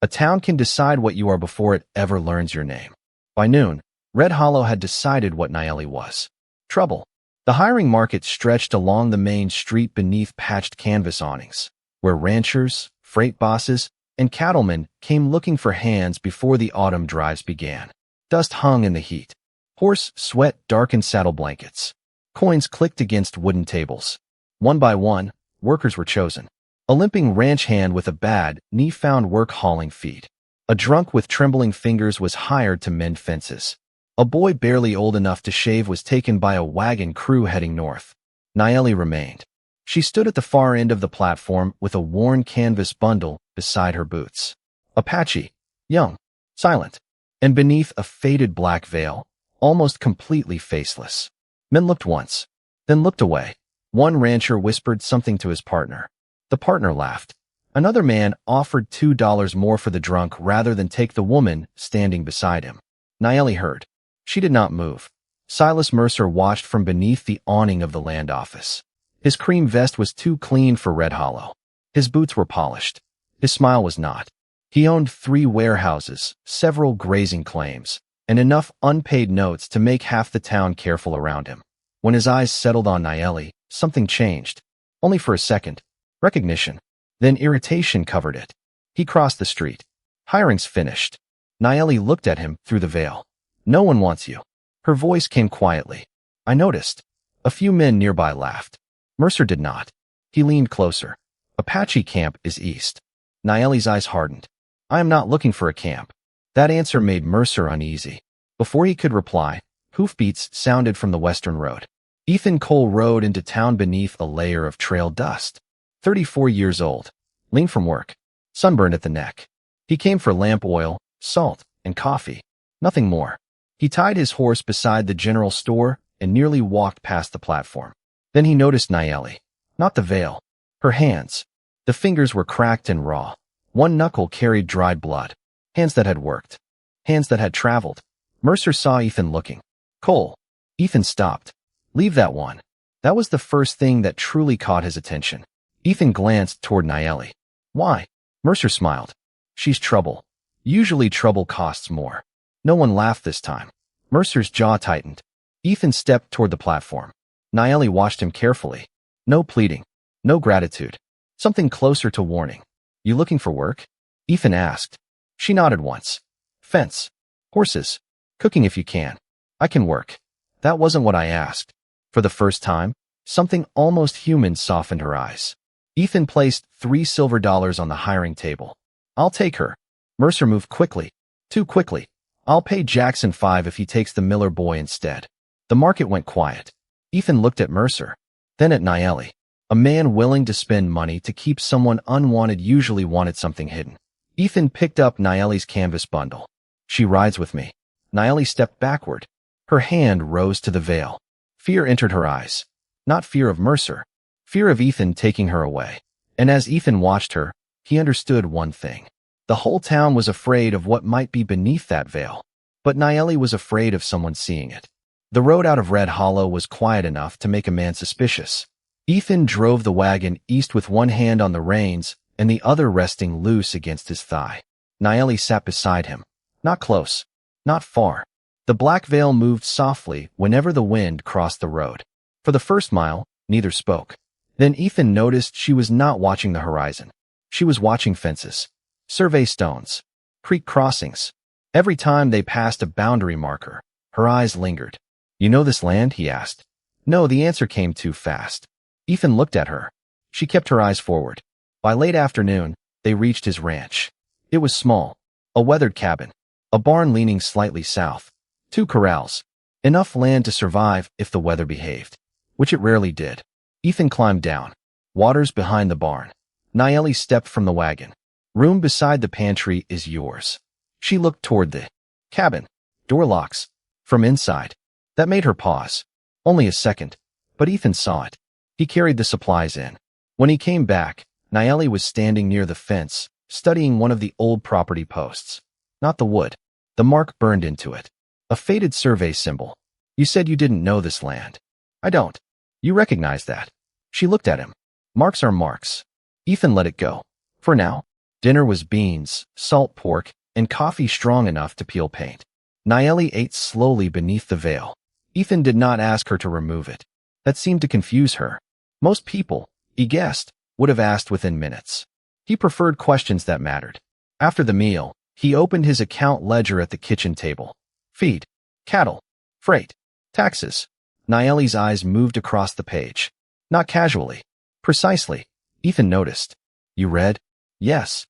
A town can decide what you are before it ever learns your name. By noon, Red Hollow had decided what Nayeli was. Trouble. The hiring market stretched along the main street beneath patched canvas awnings, where ranchers, freight bosses, and cattlemen came looking for hands before the autumn drives began. Dust hung in the heat. Horse sweat darkened saddle blankets. Coins clicked against wooden tables. One by one, workers were chosen. A limping ranch hand with a bad knee found work hauling feed. A drunk with trembling fingers was hired to mend fences. A boy barely old enough to shave was taken by a wagon crew heading north. Nayeli remained. She stood at the far end of the platform with a worn canvas bundle beside her boots. Apache, young, silent, and beneath a faded black veil, almost completely faceless. Men looked once, then looked away. One rancher whispered something to his partner. The partner laughed. Another man offered $2 more for the drunk rather than take the woman standing beside him. Nayeli heard. She did not move. Silas Mercer watched from beneath the awning of the land office. His cream vest was too clean for Red Hollow. His boots were polished. His smile was not. He owned 3 warehouses, several grazing claims, and enough unpaid notes to make half the town careful around him. When his eyes settled on Nayeli, something changed. Only for a second. Recognition. Then irritation covered it. He crossed the street. Hiring's finished. Nayeli looked at him through the veil. No one wants you. Her voice came quietly. I noticed. A few men nearby laughed. Mercer did not. He leaned closer. Apache camp is east. Nayeli's eyes hardened. I am not looking for a camp. That answer made Mercer uneasy. Before he could reply, hoofbeats sounded from the western road. Ethan Cole rode into town beneath a layer of trail dust. 34 years old, lean from work, sunburned at the neck. He came for lamp oil, salt, and coffee. Nothing more. He tied his horse beside the general store and nearly walked past the platform. Then he noticed Nayeli. Not the veil. Her hands. The fingers were cracked and raw. One knuckle carried dried blood. Hands that had worked. Hands that had traveled. Mercer saw Ethan looking. Cole. Ethan stopped. Leave that one. That was the first thing that truly caught his attention. Ethan glanced toward Nayeli. Why? Mercer smiled. She's trouble. Usually trouble costs more. No one laughed this time. Mercer's jaw tightened. Ethan stepped toward the platform. Nayeli watched him carefully. No pleading. No gratitude. Something closer to warning. You looking for work? Ethan asked. She nodded once. Fence. Horses. Cooking if you can. I can work. That wasn't what I asked. For the first time, something almost human softened her eyes. Ethan placed $3 silver on the hiring table. I'll take her. Mercer moved quickly. Too quickly. I'll pay Jackson $5 if he takes the Miller boy instead. The market went quiet. Ethan looked at Mercer. Then at Nayeli. A man willing to spend money to keep someone unwanted usually wanted something hidden. Ethan picked up Nayeli's canvas bundle. She rides with me. Nayeli stepped backward. Her hand rose to the veil. Fear entered her eyes. Not fear of Mercer. Fear of Ethan taking her away. And as Ethan watched her, he understood one thing. The whole town was afraid of what might be beneath that veil. But Nayeli was afraid of someone seeing it. The road out of Red Hollow was quiet enough to make a man suspicious. Ethan drove the wagon east with one hand on the reins and the other resting loose against his thigh. Nayeli sat beside him. Not close. Not far. The black veil moved softly whenever the wind crossed the road. For the first mile, neither spoke. Then Ethan noticed she was not watching the horizon. She was watching fences, survey stones, creek crossings. Every time they passed a boundary marker, her eyes lingered. You know this land? He asked. No, the answer came too fast. Ethan looked at her. She kept her eyes forward. By late afternoon, they reached his ranch. It was small. A weathered cabin. A barn leaning slightly south. 2 corrals. Enough land to survive if the weather behaved, which it rarely did. Ethan climbed down. Water's behind the barn. Nayeli stepped from the wagon. Room beside the pantry is yours. She looked toward the cabin. Door locks. From inside. That made her pause. Only a second. But Ethan saw it. He carried the supplies in. When he came back, Nayeli was standing near the fence, studying one of the old property posts. Not the wood. The mark burned into it. A faded survey symbol. You said you didn't know this land. I don't. You recognize that. She looked at him. Marks are marks. Ethan let it go. For now. Dinner was beans, salt pork, and coffee strong enough to peel paint. Nayeli ate slowly beneath the veil. Ethan did not ask her to remove it. That seemed to confuse her. Most people, he guessed, would have asked within minutes. He preferred questions that mattered. After the meal, he opened his account ledger at the kitchen table. Feed, cattle, freight, taxes. Nayeli's eyes moved across the page. Not casually. Precisely. Ethan noticed. You read? Yes.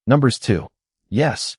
Numbers 2. Yes.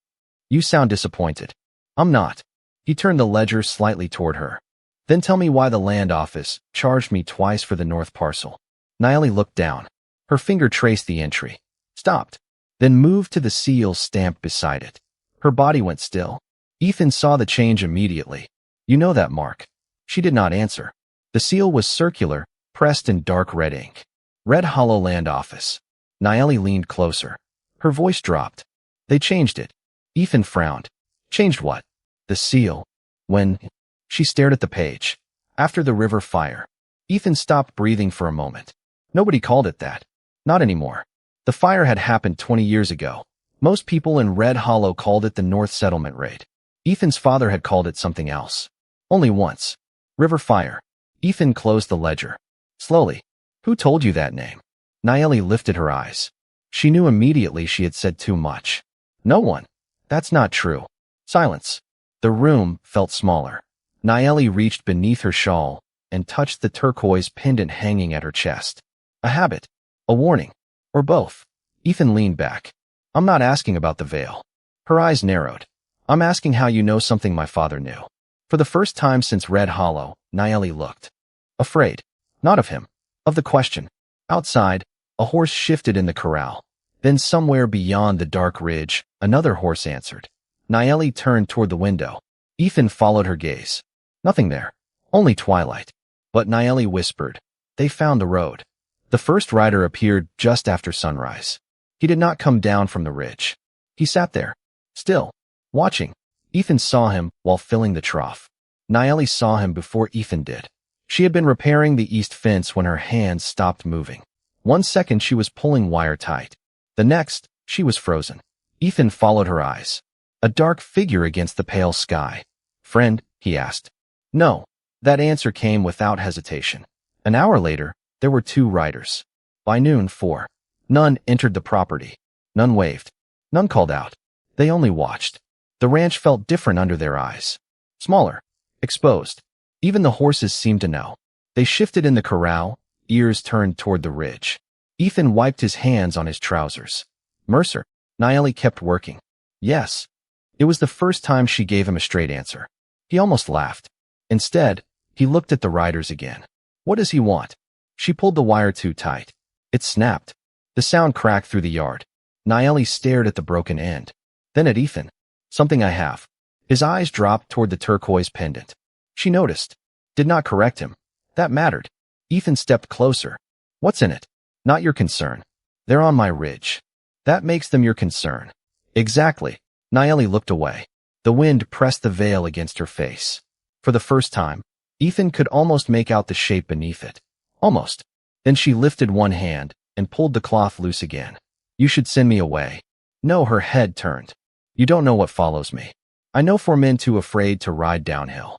You sound disappointed. I'm not. He turned the ledger slightly toward her. Then tell me why the land office charged me twice for the north parcel. Nayeli looked down. Her finger traced the entry. Stopped. Then moved to the seal stamped beside it. Her body went still. Ethan saw the change immediately. You know that mark. She did not answer. The seal was circular, pressed in dark red ink. Red Hollow Land Office. Nayeli leaned closer. Her voice dropped. They changed it. Ethan frowned. Changed what? The seal. When? She stared at the page. After the river fire. Ethan stopped breathing for a moment. Nobody called it that. Not anymore. The fire had happened 20 years ago. Most people in Red Hollow called it the North Settlement Raid. Ethan's father had called it something else. Only once. River fire. Ethan closed the ledger. Slowly. Who told you that name? Nayeli lifted her eyes. She knew immediately she had said too much. No one. That's not true. Silence. The room felt smaller. Nayeli reached beneath her shawl and touched the turquoise pendant hanging at her chest. A habit. A warning. Or both. Ethan leaned back. I'm not asking about the veil. Her eyes narrowed. I'm asking how you know something my father knew. For the first time since Red Hollow, Nayeli looked. Afraid. Not of him. Of the question. Outside, a horse shifted in the corral. Then somewhere beyond the dark ridge, another horse answered. Nayeli turned toward the window. Ethan followed her gaze. Nothing there. Only twilight. But Nayeli whispered. They found the road. The first rider appeared just after sunrise. He did not come down from the ridge. He sat there. Still. Watching. Ethan saw him while filling the trough. Nayeli saw him before Ethan did. She had been repairing the east fence when her hands stopped moving. 1 second she was pulling wire tight. The next, she was frozen. Ethan followed her eyes. A dark figure against the pale sky. Friend, he asked. No. That answer came without hesitation. An hour later, there were 2 riders. By noon, 4. None entered the property. None waved. None called out. They only watched. The ranch felt different under their eyes. Smaller. Exposed. Even the horses seemed to know. They shifted in the corral, ears turned toward the ridge. Ethan wiped his hands on his trousers. Mercer. Nayeli kept working. Yes. It was the first time she gave him a straight answer. He almost laughed. Instead, he looked at the riders again. What does he want? She pulled the wire too tight. It snapped. The sound cracked through the yard. Nayeli stared at the broken end. Then at Ethan. Something I have. His eyes dropped toward the turquoise pendant. She noticed. Did not correct him. That mattered. Ethan stepped closer. What's in it? Not your concern. They're on my ridge. That makes them your concern. Exactly. Nayeli looked away. The wind pressed the veil against her face. For the first time, Ethan could almost make out the shape beneath it. Almost. Then she lifted one hand and pulled the cloth loose again. You should send me away. No, her head turned. You don't know what follows me. I know for men too afraid to ride downhill.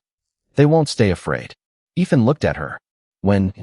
They won't stay afraid. Ethan looked at her. When?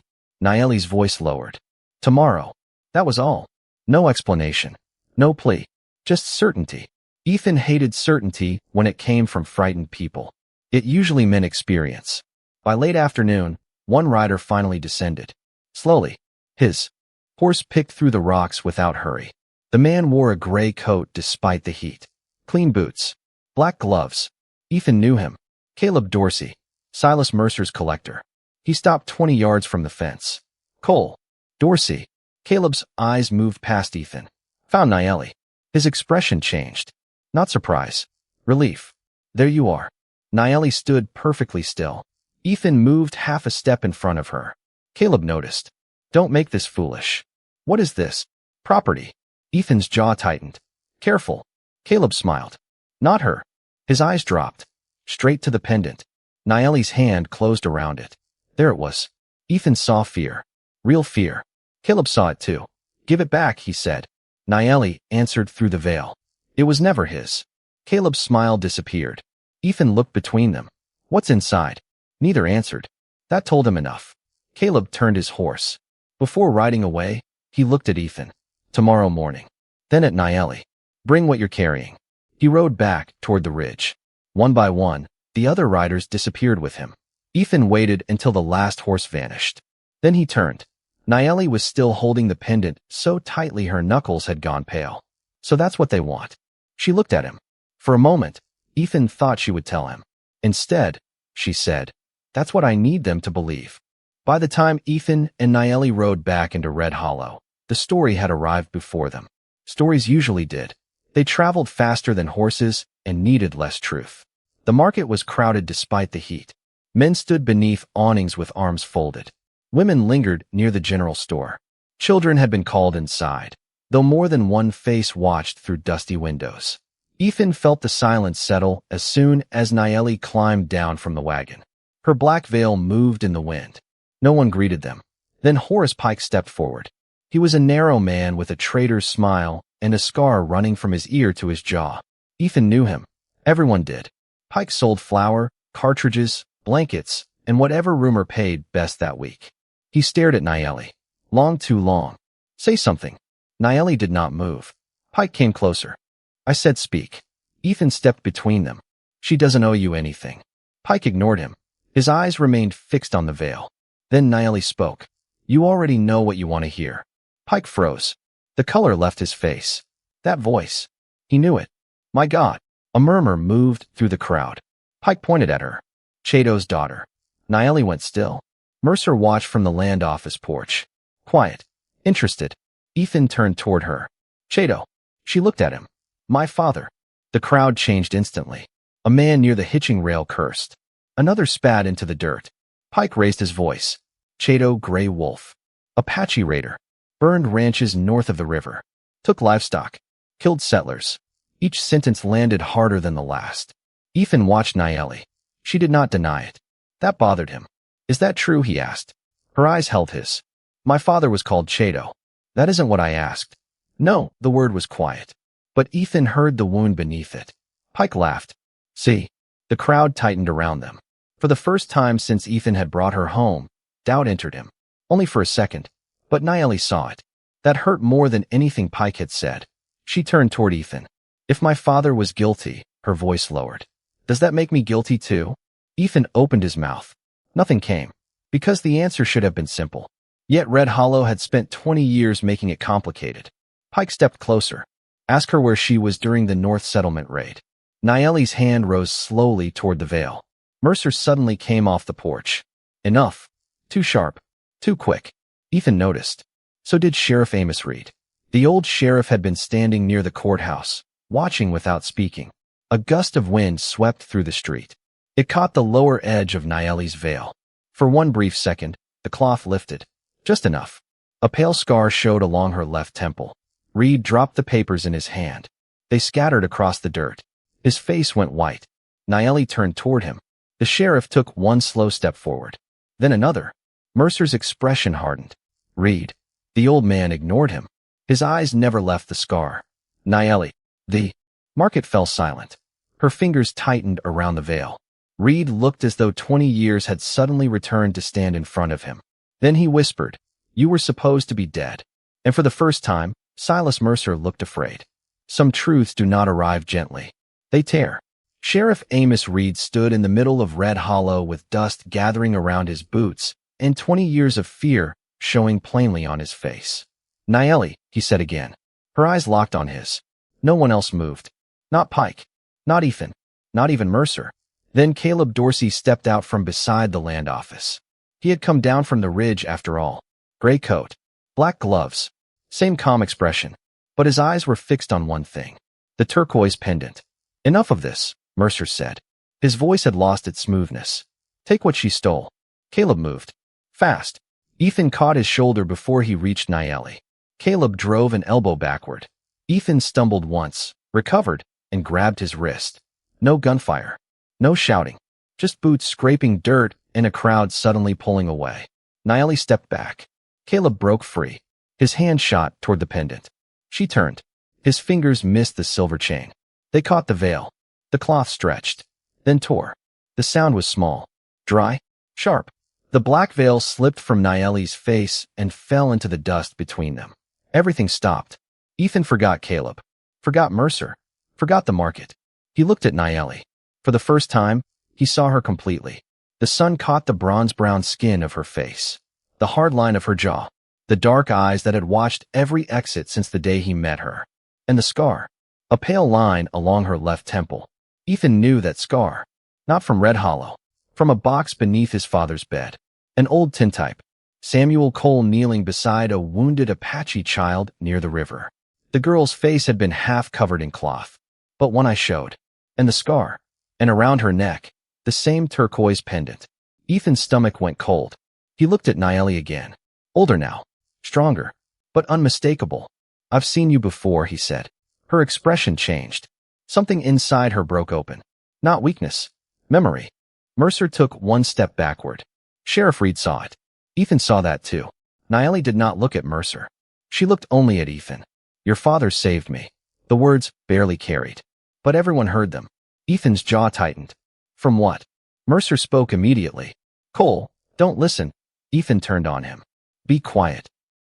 Nayeli's voice lowered. Tomorrow. That was all. No explanation. No plea. Just certainty. Ethan hated certainty when it came from frightened people. It usually meant experience. By late afternoon, one rider finally descended. Slowly. His horse picked through the rocks without hurry. The man wore a gray coat despite the heat. Clean boots. Black gloves. Ethan knew him. Caleb Dorsey. Silas Mercer's collector. He stopped 20 yards from the fence. Cole. Dorsey. Caleb's eyes moved past Ethan. Found Nayeli. His expression changed. Not surprise. Relief. There you are. Nayeli stood perfectly still. Ethan moved half a step in front of her. Caleb noticed. Don't make this foolish. What is this? Property. Ethan's jaw tightened. Careful. Caleb smiled. Not her. His eyes dropped. Straight to the pendant. Nayeli's hand closed around it. There it was. Ethan saw fear. Real fear. Caleb saw it too. Give it back, he said. Nayeli answered through the veil. It was never his. Caleb's smile disappeared. Ethan looked between them. What's inside? Neither answered. That told him enough. Caleb turned his horse. Before riding away, he looked at Ethan. Tomorrow morning. Then at Nayeli. Bring what you're carrying. He rode back toward the ridge. One by one, the other riders disappeared with him. Ethan waited until the last horse vanished. Then he turned. Nayeli was still holding the pendant so tightly her knuckles had gone pale. So that's what they want. She looked at him. For a moment, Ethan thought she would tell him. Instead, she said, that's what I need them to believe. By the time Ethan and Nayeli rode back into Red Hollow, the story had arrived before them. Stories usually did. They traveled faster than horses and needed less truth. The market was crowded despite the heat. Men stood beneath awnings with arms folded. Women lingered near the general store. Children had been called inside, though more than one face watched through dusty windows. Ethan felt the silence settle as soon as Nayeli climbed down from the wagon. Her black veil moved in the wind. No one greeted them. Then Horace Pike stepped forward. He was a narrow man with a trader's smile and a scar running from his ear to his jaw. Ethan knew him. Everyone did. Pike sold flour, cartridges, blankets, and whatever rumor paid best that week. He stared at Nayeli. Long, too long. Say something. Nayeli did not move. Pike came closer. I said speak. Ethan stepped between them. She doesn't owe you anything. Pike ignored him. His eyes remained fixed on the veil. Then Nayeli spoke. You already know what you want to hear. Pike froze. The color left his face. That voice. He knew it. My God. A murmur moved through the crowd. Pike pointed at her. Chado's daughter. Nayeli went still. Mercer watched from the land office porch. Quiet. Interested. Ethan turned toward her. Chado. She looked at him. My father. The crowd changed instantly. A man near the hitching rail cursed. Another spat into the dirt. Pike raised his voice. Chado Gray Wolf. Apache raider. Burned ranches north of the river. Took livestock. Killed settlers. Each sentence landed harder than the last. Ethan watched Nayeli. She did not deny it. That bothered him. Is that true? He asked. Her eyes held his. My father was called Chado. That isn't what I asked. No, the word was quiet. But Ethan heard the wound beneath it. Pike laughed. See. The crowd tightened around them. For the first time since Ethan had brought her home, doubt entered him. Only for a second. But Nayeli saw it. That hurt more than anything Pike had said. She turned toward Ethan. If my father was guilty, her voice lowered. Does that make me guilty too? Ethan opened his mouth. Nothing came. Because the answer should have been simple. Yet Red Hollow had spent 20 years making it complicated. Pike stepped closer. Ask her where she was during the North Settlement raid. Nayeli's hand rose slowly toward the veil. Mercer suddenly came off the porch. Enough. Too sharp. Too quick. Ethan noticed. So did Sheriff Amos Reed. The old sheriff had been standing near the courthouse, watching without speaking. A gust of wind swept through the street. It caught the lower edge of Nayeli's veil. For one brief second, the cloth lifted. Just enough. A pale scar showed along her left temple. Reed dropped the papers in his hand. They scattered across the dirt. His face went white. Nayeli turned toward him. The sheriff took one slow step forward. Then another. Mercer's expression hardened. Reed. The old man ignored him. His eyes never left the scar. Nayeli. The market fell silent. Her fingers tightened around the veil. Reed looked as though 20 years had suddenly returned to stand in front of him. Then he whispered, You were supposed to be dead. And for the first time, Silas Mercer looked afraid. Some truths do not arrive gently. They tear. Sheriff Amos Reed stood in the middle of Red Hollow with dust gathering around his boots and 20 years of fear showing plainly on his face. Nayeli, he said again. Her eyes locked on his. No one else moved. Not Pike. Not Ethan. Not even Mercer. Then Caleb Dorsey stepped out from beside the land office. He had come down from the ridge after all. Gray coat. Black gloves. Same calm expression. But his eyes were fixed on one thing. The turquoise pendant. Enough of this, Mercer said. His voice had lost its smoothness. Take what she stole. Caleb moved. Fast. Ethan caught his shoulder before he reached Nayeli. Caleb drove an elbow backward. Ethan stumbled once, recovered, and grabbed his wrist. No gunfire. No shouting. Just boots scraping dirt and a crowd suddenly pulling away. Nayeli stepped back. Caleb broke free. His hand shot toward the pendant. She turned. His fingers missed the silver chain. They caught the veil. The cloth stretched, then tore. The sound was small, dry, sharp. The black veil slipped from Nayeli's face and fell into the dust between them. Everything stopped. Ethan forgot Caleb, forgot Mercer, forgot the market. He looked at Nayeli. For the first time, he saw her completely. The sun caught the bronze-brown skin of her face, the hard line of her jaw, the dark eyes that had watched every exit since the day he met her, and the scar, a pale line along her left temple. Ethan knew that scar, not from Red Hollow, from a box beneath his father's bed. An old tintype, Samuel Cole kneeling beside a wounded Apache child near the river. The girl's face had been half covered in cloth, but one eye showed, and the scar, and around her neck, the same turquoise pendant. Ethan's stomach went cold. He looked at Nayeli again. Older now, stronger, but unmistakable. "I've seen you before," he said. Her expression changed. Something inside her broke open. Not weakness, memory. Mercer took one step backward. Sheriff Reed saw it. Ethan saw that too. Nayeli did not look at Mercer. She looked only at Ethan. "Your father saved me." The words barely carried, but everyone heard them. Ethan's jaw tightened. "From what?" Mercer spoke immediately. "Cole, don't listen." Ethan turned on him. "Be quiet."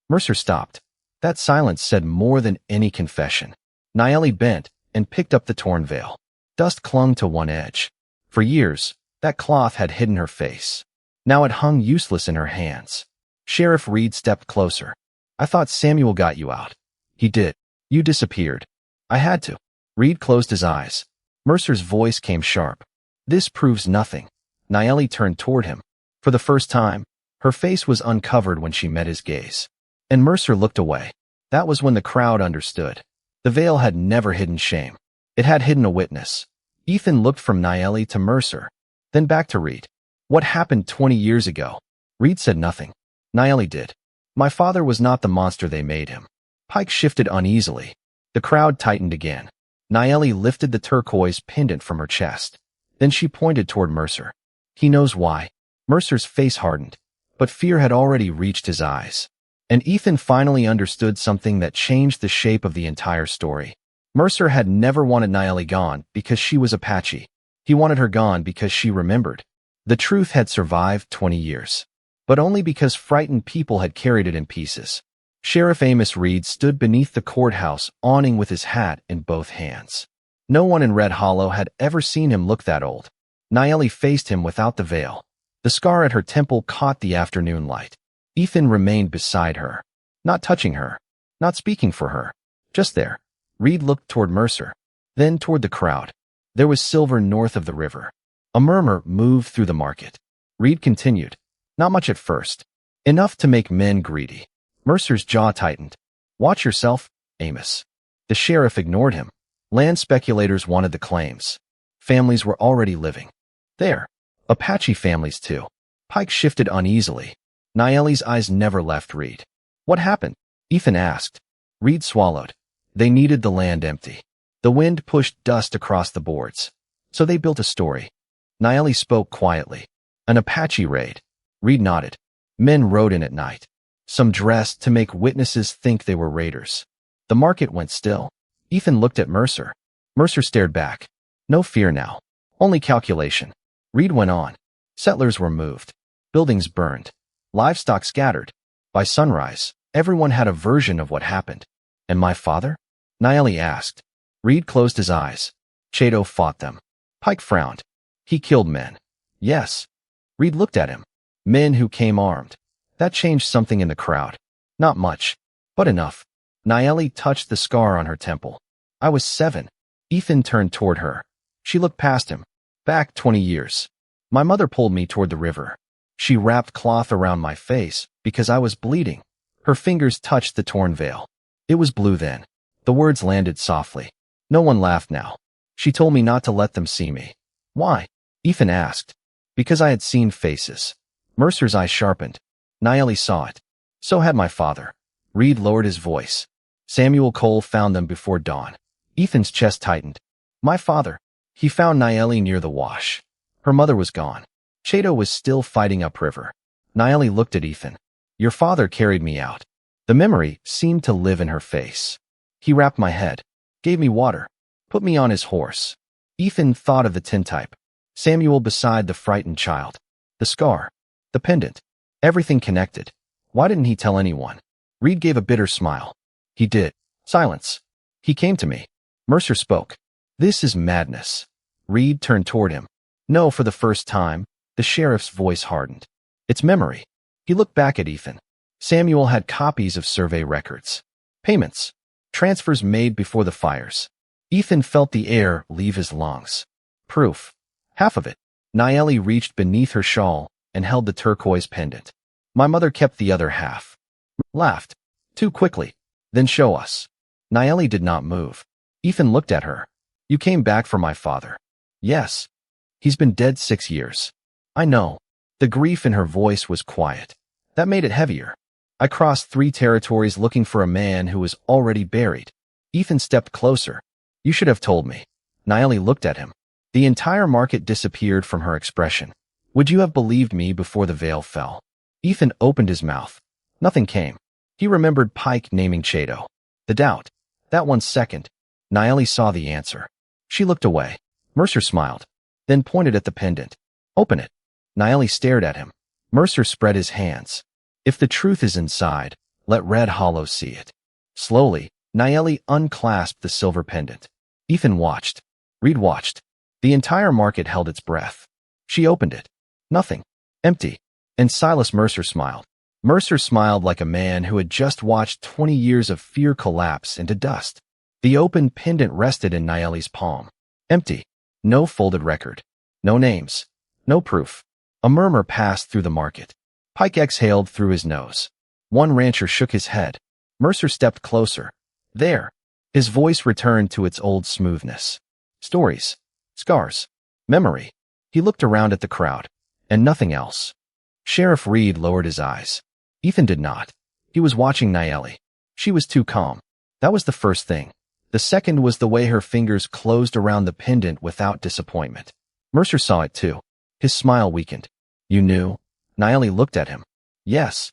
Mercer stopped. That silence said more than any confession. Nayeli bent and picked up the torn veil. Dust clung to one edge. For years, that cloth had hidden her face. Now it hung useless in her hands. Sheriff Reed stepped closer. "I thought Samuel got you out." "He did. You disappeared." "I had to." Reed closed his eyes. Mercer's voice came sharp. "This proves nothing." Nayeli turned toward him. For the first time, her face was uncovered when she met his gaze. And Mercer looked away. That was when the crowd understood. The veil had never hidden shame. It had hidden a witness. Ethan looked from Nayeli to Mercer, then back to Reed. "What happened 20 years ago?" Reed said nothing. Nayeli did. "My father was not the monster they made him." Pike shifted uneasily. The crowd tightened again. Nayeli lifted the turquoise pendant from her chest. Then she pointed toward Mercer. "He knows why." Mercer's face hardened, but fear had already reached his eyes. And Ethan finally understood something that changed the shape of the entire story. Mercer had never wanted Nayeli gone because she was Apache. He wanted her gone because she remembered. The truth had survived 20 years, but only because frightened people had carried it in pieces. Sheriff Amos Reed stood beneath the courthouse awning with his hat in both hands. No one in Red Hollow had ever seen him look that old. Nayeli faced him without the veil. The scar at her temple caught the afternoon light. Ethan remained beside her, not touching her, not speaking for her, just there. Reed looked toward Mercer, then toward the crowd. There was silver north of the river. A murmur moved through the market. Reed continued. "Not much at first. Enough to make men greedy." Mercer's jaw tightened. "Watch yourself, Amos." The sheriff ignored him. Land speculators wanted the claims. Families were already living there. Apache families too. Pike shifted uneasily. Nayeli's eyes never left Reed. "What happened?" Ethan asked. Reed swallowed. "They needed the land empty. The wind pushed dust across the boards. So they built a story." Nayeli spoke quietly. "An Apache raid." Reed nodded. "Men rode in at night. Some dressed to make witnesses think they were raiders." The market went still. Ethan looked at Mercer. Mercer stared back. No fear now. Only calculation. Reed went on. Settlers were moved. Buildings burned. Livestock scattered. By sunrise, everyone had a version of what happened. "And my father?" Nayeli asked. Reed closed his eyes. "Chato fought them." Pike frowned. "He killed men." "Yes." Reed looked at him. "Men who came armed." That changed something in the crowd. Not much, but enough. Nayeli touched the scar on her temple. "I was 7. Ethan turned toward her. She looked past him. "Back 20 years. My mother pulled me toward the river. She wrapped cloth around my face because I was bleeding." Her fingers touched the torn veil. "It was blue then." The words landed softly. No one laughed now. "She told me not to let them see me." "Why?" Ethan asked. "Because I had seen faces." Mercer's eyes sharpened. Nayeli saw it. So had my father. Reed lowered his voice. "Samuel Cole found them before dawn." Ethan's chest tightened. "My father. He found Nayeli near the wash. Her mother was gone. Chato was still fighting upriver." Nayeli looked at Ethan. "Your father carried me out." The memory seemed to live in her face. He wrapped my head, gave me water, put me on his horse. Ethan thought of the tintype, Samuel beside the frightened child, the scar, the pendant, everything connected. Why didn't he tell anyone? Reed gave a bitter smile. He did. Silence. He came to me. Mercer spoke. This is madness. Reed turned toward him. No, for the first time, the sheriff's voice hardened. It's memory. He looked back at Ethan. Samuel had copies of survey records, payments, transfers made before the fires. Ethan felt the air leave his lungs. Proof. Half of it. Nayeli reached beneath her shawl and held the turquoise pendant. My mother kept the other half. Laughed. Too quickly. Then show us. Nayeli did not move. Ethan looked at her. You came back for my father. Yes. He's been dead 6 years. I know. The grief in her voice was quiet. That made it heavier. I crossed 3 territories looking for a man who was already buried. Ethan stepped closer. You should have told me. Nayeli looked at him. The entire market disappeared from her expression. Would you have believed me before the veil fell? Ethan opened his mouth. Nothing came. He remembered Pike naming Chato. The doubt. That 1 second. Nayeli saw the answer. She looked away. Mercer smiled, then pointed at the pendant. Open it. Nayeli stared at him. Mercer spread his hands. If the truth is inside, let Red Hollow see it. Slowly, Nayeli unclasped the silver pendant. Ethan watched. Reed watched. The entire market held its breath. She opened it. Nothing. Empty. And Silas Mercer smiled. Mercer smiled like a man who had just watched 20 years of fear collapse into dust. The open pendant rested in Nayeli's palm. Empty. No folded record. No names. No proof. A murmur passed through the market. Pike exhaled through his nose. One rancher shook his head. Mercer stepped closer. There. His voice returned to its old smoothness. Stories. Scars. Memory. He looked around at the crowd. And nothing else. Sheriff Reed lowered his eyes. Ethan did not. He was watching Nayeli. She was too calm. That was the first thing. The second was the way her fingers closed around the pendant without disappointment. Mercer saw it too. His smile weakened. You knew? Nayeli looked at him. Yes.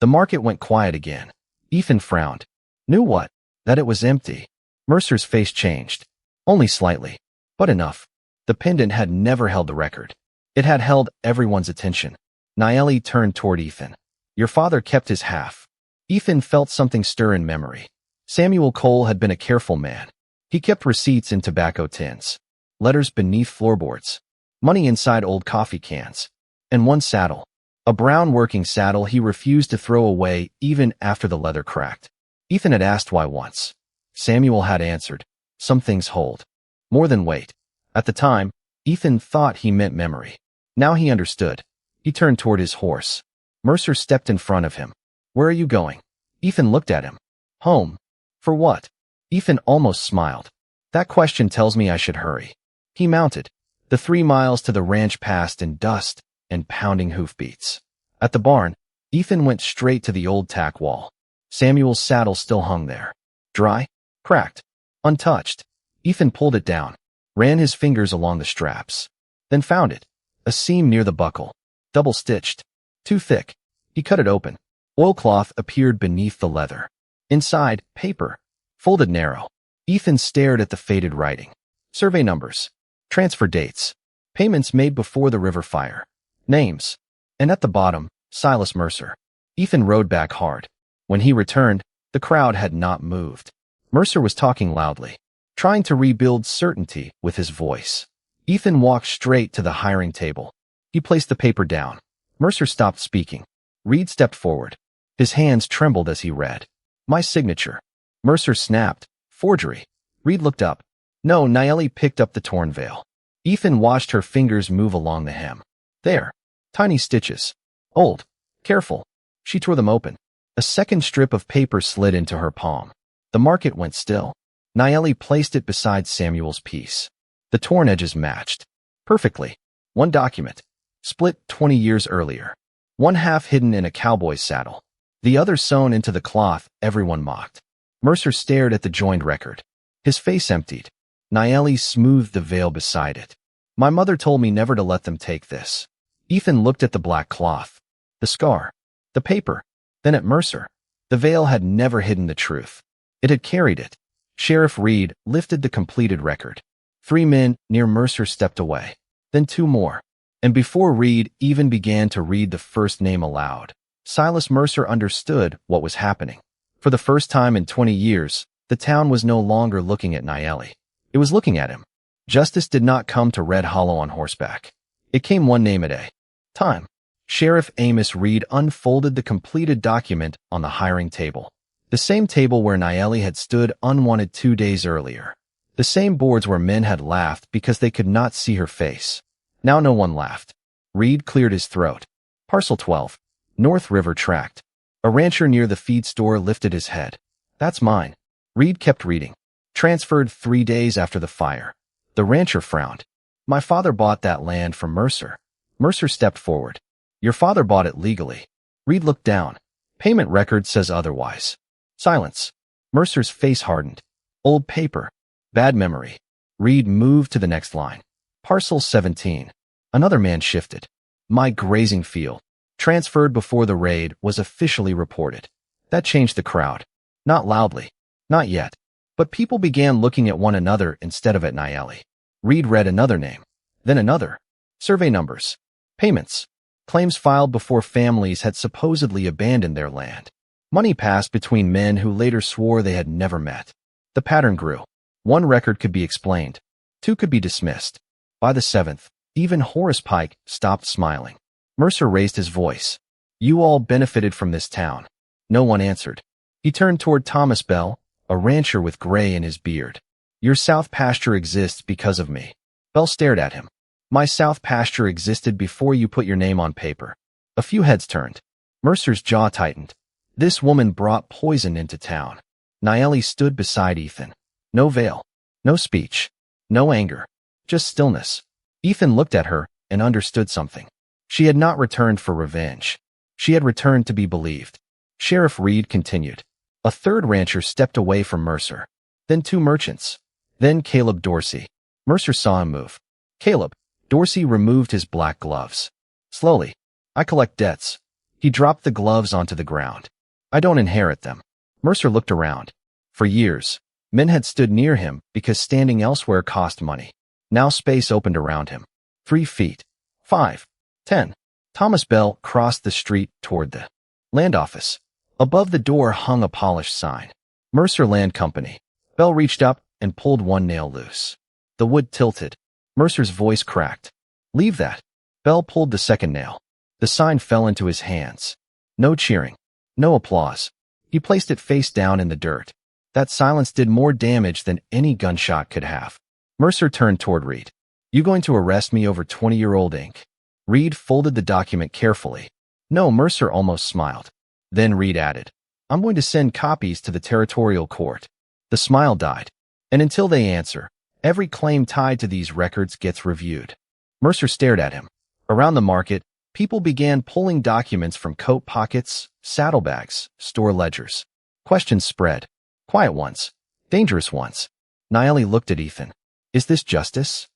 The market went quiet again. Ethan frowned. Knew what? That it was empty. Mercer's face changed. Only slightly. But enough. The pendant had never held the record. It had held everyone's attention. Nayeli turned toward Ethan. Your father kept his half. Ethan felt something stir in memory. Samuel Cole had been a careful man. He kept receipts in tobacco tins, letters beneath floorboards, money inside old coffee cans, and one saddle, a brown working saddle he refused to throw away even after the leather cracked. Ethan had asked why once. Samuel had answered, some things hold more than weight. At the time, Ethan thought he meant memory. Now he understood. He turned toward his horse. Mercer stepped in front of him. Where are you going? Ethan looked at him. Home. For what? Ethan almost smiled. That question tells me I should hurry. He mounted. The 3 miles to the ranch passed in dust and pounding hoofbeats. At the barn, Ethan went straight to the old tack wall. Samuel's saddle still hung there. Dry, cracked, untouched. Ethan pulled it down, ran his fingers along the straps, then found it. A seam near the buckle, double-stitched, too thick. He cut it open. Oilcloth appeared beneath the leather. Inside, paper, folded narrow. Ethan stared at the faded writing. Survey numbers, transfer dates, payments made before the river fire, names. And at the bottom, Silas Mercer. Ethan rode back hard. When he returned, the crowd had not moved. Mercer was talking loudly, trying to rebuild certainty with his voice. Ethan walked straight to the hiring table. He placed the paper down. Mercer stopped speaking. Reed stepped forward. His hands trembled as he read. My signature. Mercer snapped. Forgery. Reed looked up. No, Nayeli picked up the torn veil. Ethan watched her fingers move along the hem. There. Tiny stitches. Old. Careful. She tore them open. A second strip of paper slid into her palm. The market went still. Nayeli placed it beside Samuel's piece. The torn edges matched. Perfectly. One document. Split 20 years earlier. One half hidden in a cowboy's saddle. The other sewn into the cloth everyone mocked. Mercer stared at the joined record. His face emptied. Nayeli smoothed the veil beside it. My mother told me never to let them take this. Ethan looked at the black cloth, the scar, the paper, then at Mercer. The veil had never hidden the truth. It had carried it. Sheriff Reed lifted the completed record. 3 men near Mercer stepped away. Then 2 more. And before Reed even began to read the first name aloud, Silas Mercer understood what was happening. For the first time in 20 years, the town was no longer looking at Nayeli. It was looking at him. Justice did not come to Red Hollow on horseback. It came one name at a time. Sheriff Amos Reed unfolded the completed document on the hiring table. The same table where Nayeli had stood unwanted 2 days earlier. The same boards where men had laughed because they could not see her face. Now no one laughed. Reed cleared his throat. Parcel 12. North River Tract. A rancher near the feed store lifted his head. That's mine. Reed kept reading. Transferred 3 days after the fire. The rancher frowned. My father bought that land from Mercer. Mercer stepped forward. Your father bought it legally. Reed looked down. Payment record says otherwise. Silence. Mercer's face hardened. Old paper. Bad memory. Reed moved to the next line. Parcel 17. Another man shifted. My grazing field. Transferred before the raid was officially reported. That changed the crowd. Not loudly. Not yet. But people began looking at one another instead of at Nayeli. Reed read another name. Then another. Survey numbers. Payments. Claims filed before families had supposedly abandoned their land. Money passed between men who later swore they had never met. The pattern grew. 1 record could be explained. 2 could be dismissed. By the 7th, even Horace Pike stopped smiling. Mercer raised his voice. You all benefited from this town. No one answered. He turned toward Thomas Bell, a rancher with gray in his beard. Your south pasture exists because of me. Bell stared at him. My south pasture existed before you put your name on paper. A few heads turned. Mercer's jaw tightened. This woman brought poison into town. Nayeli stood beside Ethan. No veil. No speech. No anger. Just stillness. Ethan looked at her and understood something. She had not returned for revenge. She had returned to be believed. Sheriff Reed continued. A 3rd rancher stepped away from Mercer. Then 2 merchants. Then Caleb Dorsey. Mercer saw him move. Caleb. Dorsey removed his black gloves. Slowly. I collect debts. He dropped the gloves onto the ground. I don't inherit them. Mercer looked around. For years, men had stood near him because standing elsewhere cost money. Now space opened around him. 3 feet. 5. 10. Thomas Bell crossed the street toward the land office. Above the door hung a polished sign. Mercer Land Company. Bell reached up and pulled 1 nail loose. The wood tilted. Mercer's voice cracked. Leave that. Bell pulled the 2nd nail. The sign fell into his hands. No cheering. No applause. He placed it face down in the dirt. That silence did more damage than any gunshot could have. Mercer turned toward Reed. You going to arrest me over 20-year-old ink? Reed folded the document carefully. No, Mercer almost smiled. Then Reed added, I'm going to send copies to the territorial court. The smile died. And until they answer, every claim tied to these records gets reviewed. Mercer stared at him. Around the market, people began pulling documents from coat pockets, saddlebags, store ledgers. Questions spread. Quiet ones. Dangerous ones. Nayeli looked at Ethan. Is this justice?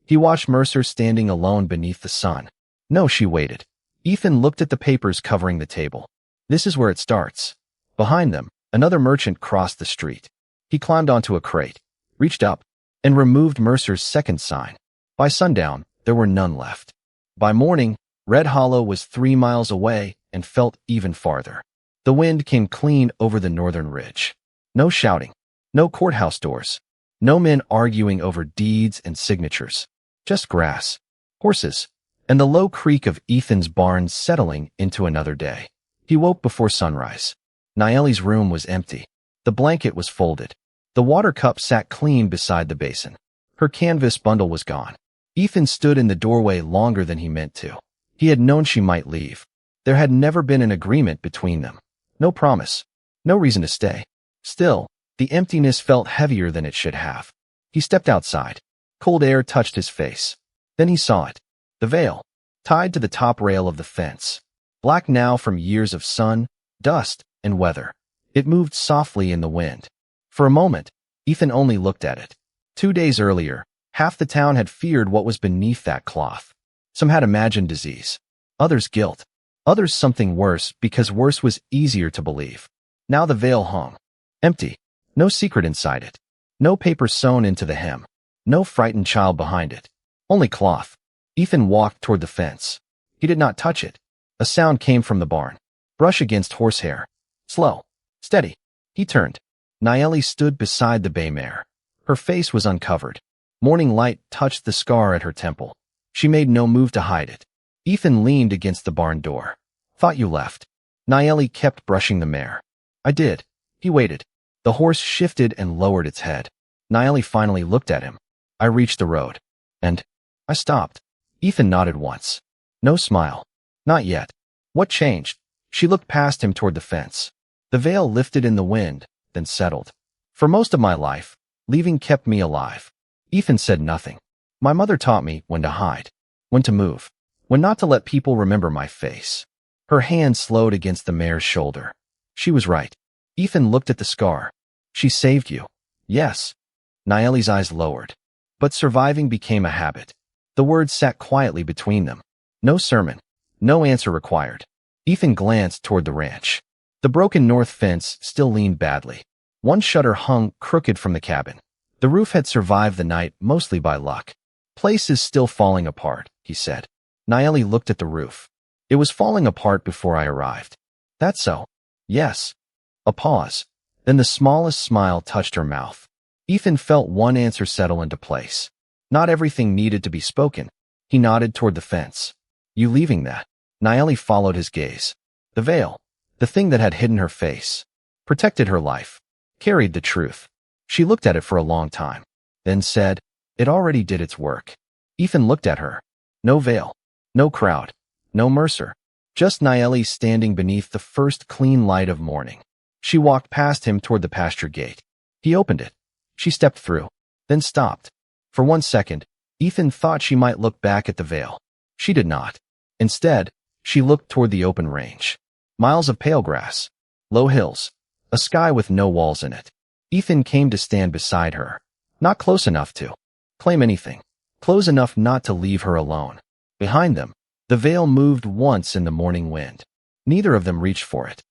He watched Mercer standing alone beneath the sun. No, she waited. Ethan looked at the papers covering the table. This is where it starts. Behind them, another merchant crossed the street. He climbed onto a crate, reached up, and removed Mercer's 2nd sign. By sundown, there were none left. By morning, Red Hollow was 3 miles away and felt even farther. The wind came clean over the northern ridge. No shouting. No courthouse doors. No men arguing over deeds and signatures. Just grass, horses, and the low creak of Ethan's barn settling into another day. He woke before sunrise. Nayeli's room was empty. The blanket was folded. The water cup sat clean beside the basin. Her canvas bundle was gone. Ethan stood in the doorway longer than he meant to. He had known she might leave. There had never been an agreement between them. No promise. No reason to stay. Still, the emptiness felt heavier than it should have. He stepped outside. Cold air touched his face. Then he saw it. The veil, tied to the top rail of the fence. Black now from years of sun, dust, and weather. It moved softly in the wind. For a moment, Ethan only looked at it. 2 days earlier, half the town had feared what was beneath that cloth. Some had imagined disease. Others guilt. Others something worse because worse was easier to believe. Now the veil hung. Empty. No secret inside it. No paper sewn into the hem. No frightened child behind it. Only cloth. Ethan walked toward the fence. He did not touch it. A sound came from the barn. Brush against horsehair. Slow. Steady. He turned. Nayeli stood beside the bay mare. Her face was uncovered. Morning light touched the scar at her temple. She made no move to hide it. Ethan leaned against the barn door. Thought you left. Nayeli kept brushing the mare. I did. He waited. The horse shifted and lowered its head. Nayeli finally looked at him. I reached the road. And I stopped. Ethan nodded once. No smile. Not yet. What changed? She looked past him toward the fence. The veil lifted in the wind, then settled. For most of my life, leaving kept me alive. Ethan said nothing. My mother taught me when to hide, when to move, when not to let people remember my face. Her hand slowed against the mare's shoulder. She was right. Ethan looked at the scar. She saved you. Yes. Nayeli's eyes lowered. But surviving became a habit. The words sat quietly between them. No sermon. No answer required. Ethan glanced toward the ranch. The broken north fence still leaned badly. One shutter hung crooked from the cabin. The roof had survived the night mostly by luck. Place is still falling apart, he said. Nayeli looked at the roof. It was falling apart before I arrived. That's so. Yes. A pause. Then the smallest smile touched her mouth. Ethan felt one answer settle into place. Not everything needed to be spoken. He nodded toward the fence. You leaving that? Nayeli followed his gaze. The veil, the thing that had hidden her face, protected her life, carried the truth. She looked at it for a long time, then said, it already did its work. Ethan looked at her. No veil, no crowd, no Mercer, just Nayeli standing beneath the first clean light of morning. She walked past him toward the pasture gate. He opened it. She stepped through, then stopped. For 1 second, Ethan thought she might look back at the veil. She did not. Instead, she looked toward the open range. Miles of pale grass, low hills, a sky with no walls in it. Ethan came to stand beside her. Not close enough to claim anything. Close enough not to leave her alone. Behind them, the veil moved once in the morning wind. Neither of them reached for it.